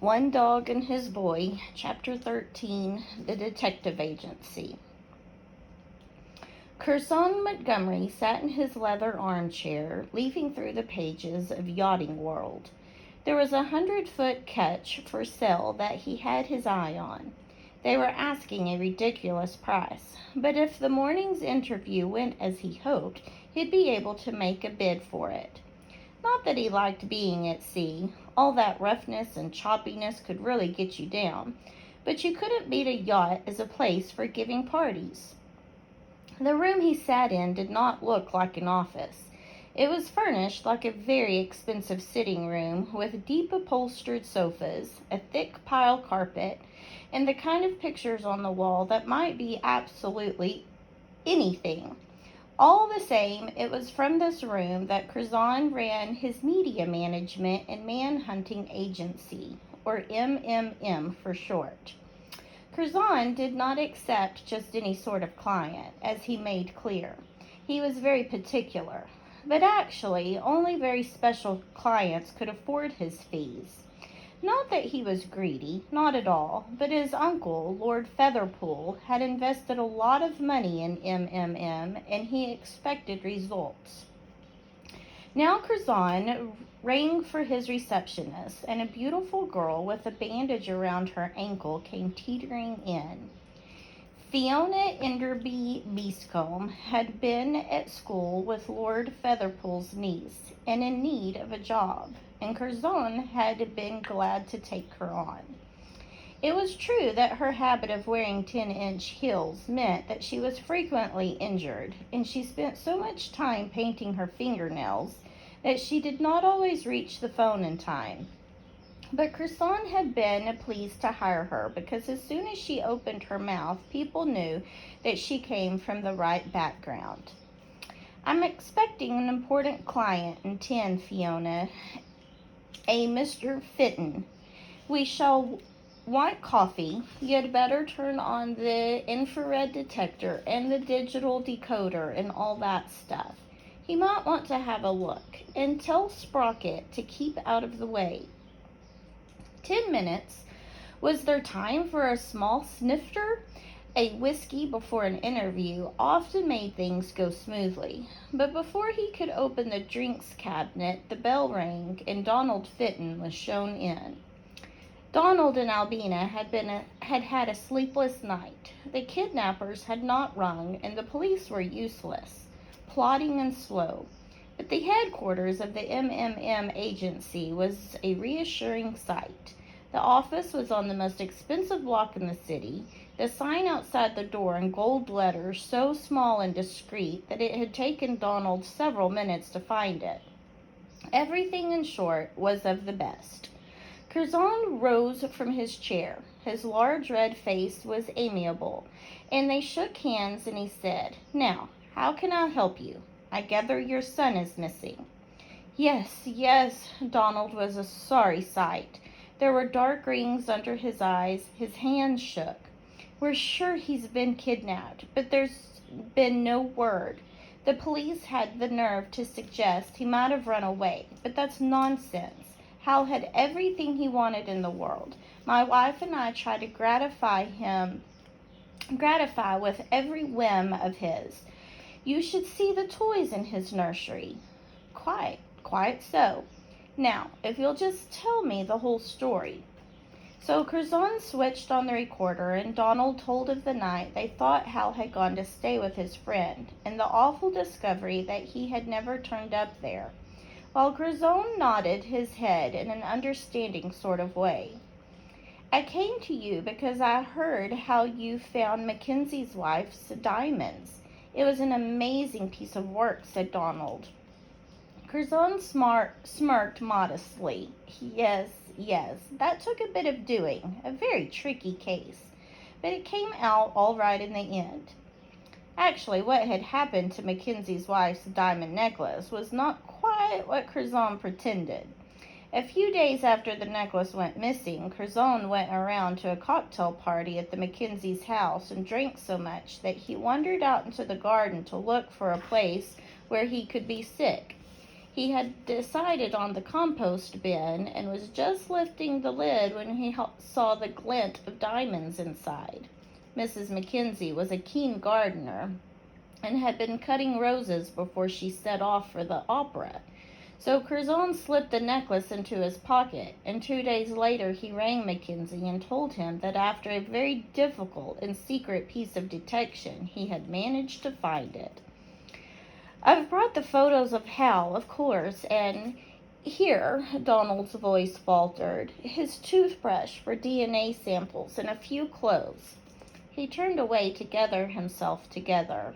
One Dog and His Boy, Chapter 13, The Detective Agency. Curzon Montgomery sat in his leather armchair, leafing through the pages of Yachting World. There was a 100-foot ketch for sale that he had his eye on. They were asking a ridiculous price, but if the morning's interview went as he hoped, he'd be able to make a bid for it. Not that he liked being at sea. All that roughness and choppiness could really get you down. But you couldn't beat a yacht as a place for giving parties. The room he sat in did not look like an office. It was furnished like a very expensive sitting room with deep upholstered sofas, a thick pile carpet, and the kind of pictures on the wall that might be absolutely anything. All the same, it was from this room that Curzon ran his media management and manhunting agency, or MMM for short. Curzon did not accept just any sort of client, as he made clear. He was very particular, but actually only very special clients could afford his fees. Not that he was greedy, not at all, but his uncle, Lord Featherpool, had invested a lot of money in MMM, and he expected results. Now Curzon rang for his receptionist, and a beautiful girl with a bandage around her ankle came teetering in. Fiona Enderby Beescombe had been at school with Lord Featherpool's niece and in need of a job, and Curzon had been glad to take her on. It was true that her habit of wearing 10-inch heels meant that she was frequently injured, and she spent so much time painting her fingernails that she did not always reach the phone in time. But Curzon had been pleased to hire her because as soon as she opened her mouth, people knew that she came from the right background. "I'm expecting an important client in 10, Fiona, a Mr. Fitton. We shall want coffee. You'd better turn on the infrared detector and the digital decoder and all that stuff. He might want to have a look. And tell Sprocket to keep out of the way." 10 minutes. Was there time for a small snifter? A whiskey before an interview often made things go smoothly. But before he could open the drinks cabinet, the bell rang and Donald Fitton was shown in. Donald and Albina had had a sleepless night. The kidnappers had not rung, and the police were useless, plodding and slow. But the headquarters of the MMM agency was a reassuring sight. The office was on the most expensive block in the city, the sign outside the door in gold letters so small and discreet that it had taken Donald several minutes to find it. Everything, in short, was of the best. Curzon rose from his chair. His large red face was amiable, and they shook hands, and he said, "Now, how can I help you? I gather your son is missing." Yes, Donald was a sorry sight. There were dark rings under his eyes. His hands shook. "We're sure he's been kidnapped, but there's been no word. The police had the nerve to suggest he might have run away, but that's nonsense. Hal had everything he wanted in the world. My wife and I tried to gratify with every whim of his. You should see the toys in his nursery." Quite so. Now, if you'll just tell me the whole story." So Curzon switched on the recorder, and Donald told of the night they thought Hal had gone to stay with his friend, and the awful discovery that he had never turned up there, while Curzon nodded his head in an understanding sort of way. "I came to you because I heard how you found Mackenzie's wife's diamonds. It was an amazing piece of work," said Donald. Curzon smirked modestly. Yes, that took a bit of doing, a very tricky case, but it came out all right in the end." Actually, what had happened to Mackenzie's wife's diamond necklace was not quite what Curzon pretended. A few days after the necklace went missing, Curzon went around to a cocktail party at the Mackenzies' house and drank so much that he wandered out into the garden to look for a place where he could be sick. He had decided on the compost bin and was just lifting the lid when he saw the glint of diamonds inside. Mrs. Mackenzie was a keen gardener and had been cutting roses before she set off for the opera. So Curzon slipped the necklace into his pocket, and 2 days later he rang Mackenzie and told him that after a very difficult and secret piece of detection, he had managed to find it. I've brought the photos of Hal, of course, and here, Donald's voice faltered, his toothbrush for DNA samples and a few clothes. He turned away to gather himself together.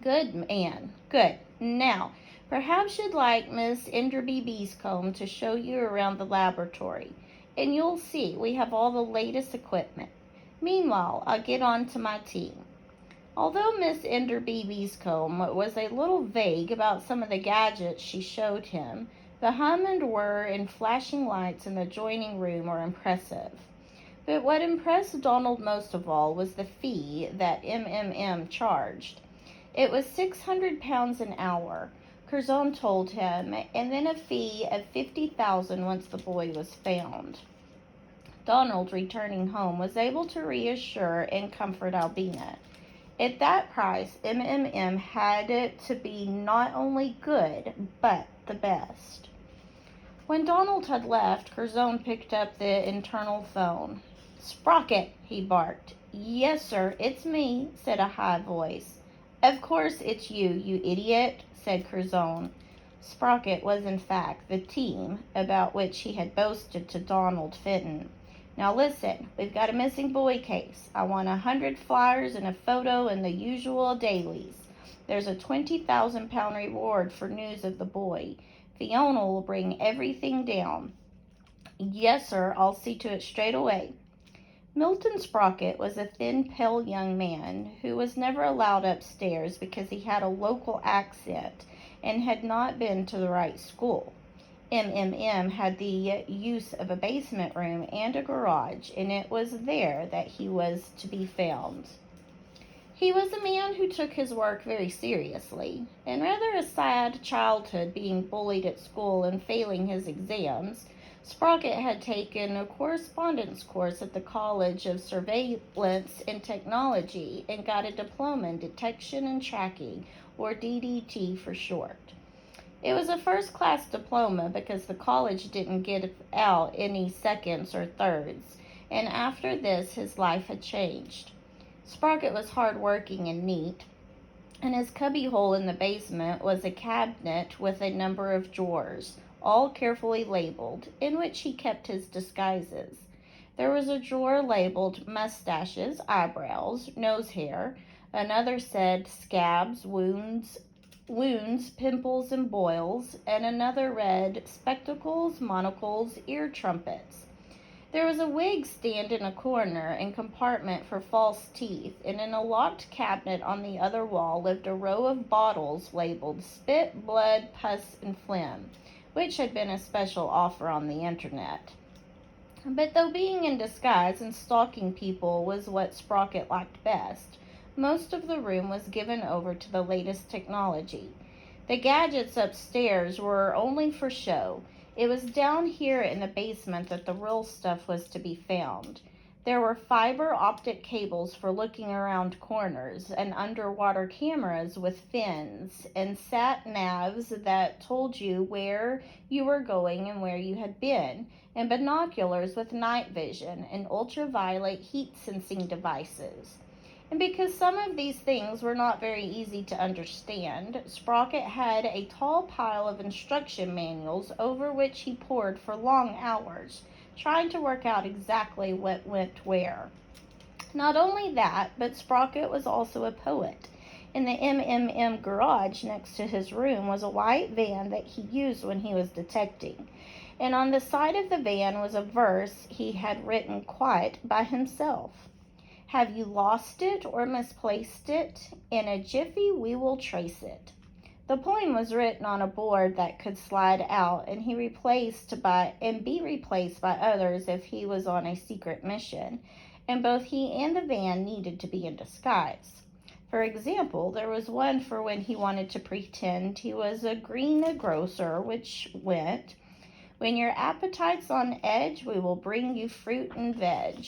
Good man, good. Now, perhaps you'd like Miss Enderby Beescombe to show you around the laboratory, and you'll see we have all the latest equipment. Meanwhile, I'll get on to my tea. Although Miss Enderby Beescombe was a little vague about some of the gadgets she showed him, the hum and whir and flashing lights in the adjoining room were impressive. But what impressed Donald most of all was the fee that MMM charged. It was 600 pounds an hour, Curzon told him, and then a fee of 50,000 once the boy was found. Donald, returning home, was able to reassure and comfort Albina. At that price, MMM had it to be not only good, but the best. When Donald had left, Curzon picked up the internal phone. "Sprocket," he barked. "Yes, sir, it's me," said a high voice. "Of course it's you, you idiot," said Curzon. Sprocket was in fact the team about which he had boasted to Donald Fenton. "Now listen, we've got a missing boy case. I want 100 flyers and a photo in the usual dailies. There's a 20,000-pound reward for news of the boy. Fiona will bring everything down." "Yes, sir, I'll see to it straight away." Milton Sprocket was a thin, pale young man who was never allowed upstairs because he had a local accent and had not been to the right school. MMM had the use of a basement room and a garage, and it was there that he was to be found. He was a man who took his work very seriously, and rather a sad childhood, being bullied at school and failing his exams. Sprocket had taken a correspondence course at the College of Surveillance and Technology and got a diploma in Detection and Tracking, or DDT for short. It was a first-class diploma because the college didn't give out any seconds or thirds, and after this his life had changed. Sprocket was hard-working and neat, and his cubbyhole in the basement was a cabinet with a number of drawers, all carefully labeled, in which he kept his disguises. There was a drawer labeled mustaches, eyebrows, nose hair. Another said scabs, wounds, pimples, and boils, and another read spectacles, monocles, ear trumpets. There was a wig stand in a corner and compartment for false teeth, and in a locked cabinet on the other wall lived a row of bottles labeled spit, blood, pus, and phlegm, which had been a special offer on the internet. But though being in disguise and stalking people was what Sprocket liked best, most of the room was given over to the latest technology. The gadgets upstairs were only for show. It was down here in the basement that the real stuff was to be found. There were fiber optic cables for looking around corners, and underwater cameras with fins, and sat-navs that told you where you were going and where you had been, and binoculars with night vision, and ultraviolet heat-sensing devices. And because some of these things were not very easy to understand, Sprocket had a tall pile of instruction manuals over which he pored for long hours, trying to work out exactly what went where. Not only that, but Sprocket was also a poet. In the MMM garage next to his room was a white van that he used when he was detecting. And on the side of the van was a verse he had written quite by himself. "Have you lost it or misplaced it? In a jiffy we will trace it." The poem was written on a board that could slide out and be replaced by others if he was on a secret mission, and both he and the van needed to be in disguise. For example, there was one for when he wanted to pretend he was a greengrocer, which went, "When your appetite's on edge, we will bring you fruit and veg."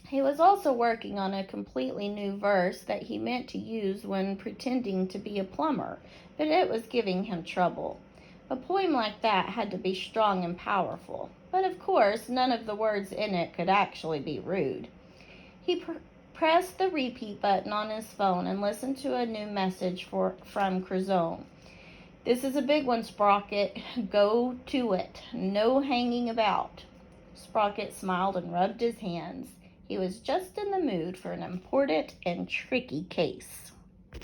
He was also working on a completely new verse that he meant to use when pretending to be a plumber, but it was giving him trouble. A poem like that had to be strong and powerful, but of course none of the words in it could actually be rude. He pressed the repeat button on his phone and listened to a new message from Crozone. "This is a big one, Sprocket. Go to it. No hanging about." Sprocket smiled and rubbed his hands. He was just in the mood for an important and tricky case.